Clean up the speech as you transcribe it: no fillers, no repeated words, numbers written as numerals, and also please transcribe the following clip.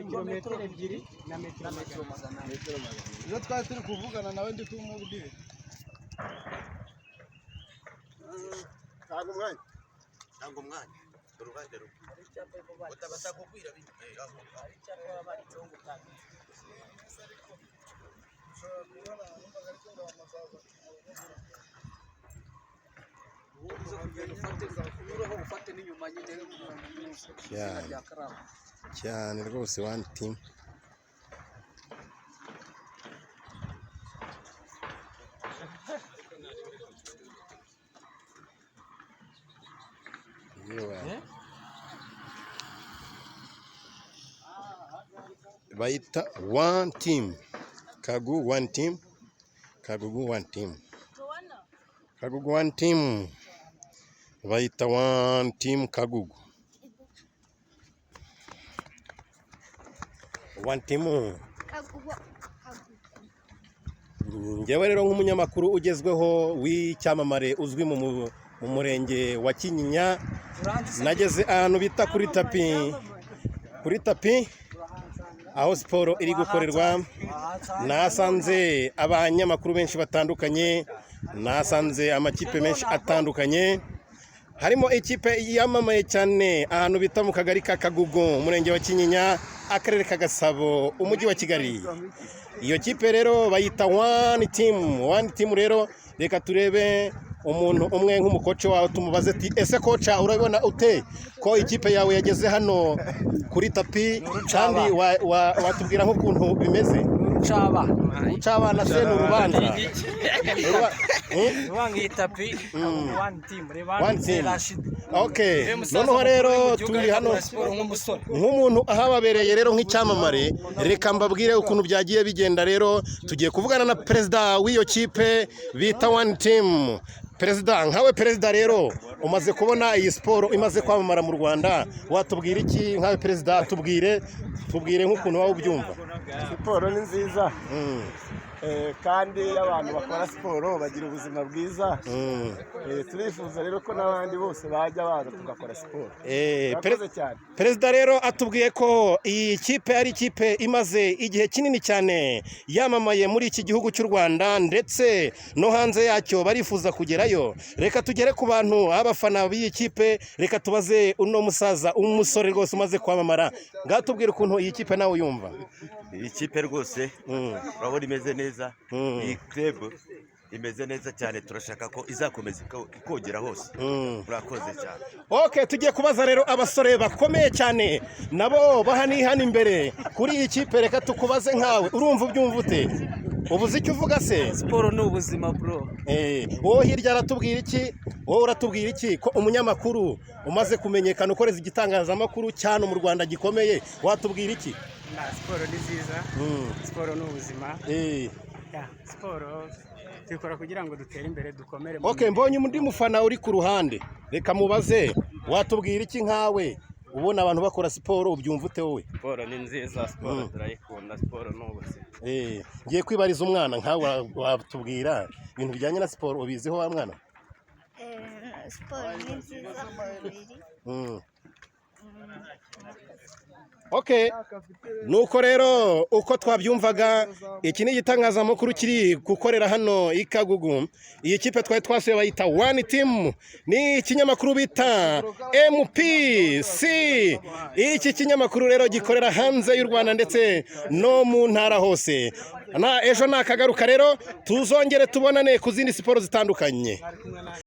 kilometero ebyiri na metero magana. Iyo twari turi kuvugana nawe ndi kumubwira. Ntango umwanya. Uruhande rumwe. Utabasa kukwira bindi. Ari cyakora bari cyo gutanga. cyane rwose one team bayita one team Kagugu one team Kagugu one team Kagugu one team bayita one team Kagugu one team. Njyewe rero nk'umunyamakuru ugezweho w'icyamamare uzwi mu murenge wa Kinyinya, nageze ahantu bita kuri tapi aho siporo iri gukorerwa. Nasanze abanyamakuru benshi batandukanye, nasanze amakipe menshi atandukanye, harimo ikipe yamamaye cyane ahantu bita mu kagari ka Kagugu, umurenge wa Kinyinya, akarere ka Gasabo, umujyi wa Kigali. Iyo kipe rero bayita one team rero. Reka turebe umuntu umwe nk'umukoce wawe tumubaze ati ese koca urabona ute ko ikipe yawe yageze hano kuri tapi, kandi watubwira nk'ukuntu bimeze? Ucaba na se n'urubanza Wangi tapi one team Rashid. Okay, noneho rero turi hano nk'umuntu ahababereye rero nk'icyamamare. Reka mbabwire ukuntu byagiye bigenda. Rero tugiye kuvugana na perezida w'iyo kipe bita one team. Perezida, nkawe perezida rero umaze kubona iyi siporo imaze kwamamara mu Rwanda, watubwira iki? Nkawe perezida tubwire nk'ukuntu wawe ubyumva. Siporo ni nziza, kandi abantu bakora siporo bagira ubuzima bwiza. Turifuza rero ko n'abandi bose bajya baza tugakora siporo. Perezida rero atubwiye ko iyi kipe ari ikipe imaze igihe kinini cyane yamamaye muri iki gihugu cy'u Rwanda ndetse no hanze yacyo, barifuza kugerayo. Reka tugere ku bantu abafana b'iyi kipe, reka tubaze uno musaza, umusore rwose umaze kwamamara. Ngatubwire ukuntu iyi kipe nawe uyumva. Iyi kipe rwose urabona imeze neza. Iyi club imeze neza cyane, turashaka ko izakomeza ikogera hose. Murakoze cyane. Okay, tugiye kubaza rero abasore bakomeye cyane nabo bahani imbere kuri iyi kipe. Reka tukubaze nkawe, urumva ubyumva ute? Ubuze icyo uvuga se? Siporo ni ubuzima bro. Wowe hirya aratubwira iki? Wowe uratubwira iki ko umunyamakuru umaze kumenyekana ukoreza igitangazamakuru cyane mu Rwanda gikomeye, watubwira iki? Siporo ni nziza. Siporo ni ubuzima. Siporo tukora kugira ngo dutere imbere, dukomere. Okay, mbonye undi mufana uri ku ruhande, reka mubaze, watubwira iki nkawe ubona abantu bakora siporo, ubyumva ute wowe? Siporo ni nziza, siporo turayikunda, siporo ni ubuzima. Ngiye kwibariza umwana nkawe, watubwira ibintu bijyanye na siporo, ubiziho wa mwana? Siporo ni nziza ku mubiri. Okay, nuko rero uko twabyumvaga, iki ni igitangazamakuru kiri gukorera hano i Kagugu. Iyi kipe twari twasuye bayita one team, ni ikinyamakuru bita MPC. Iki kinyamakuru rero gikorera hanze y'u Rwanda ndetse no mu ntara hose. Ejo nakagaruka rero tuzongere tubonane ku zindi siporo zitandukanye.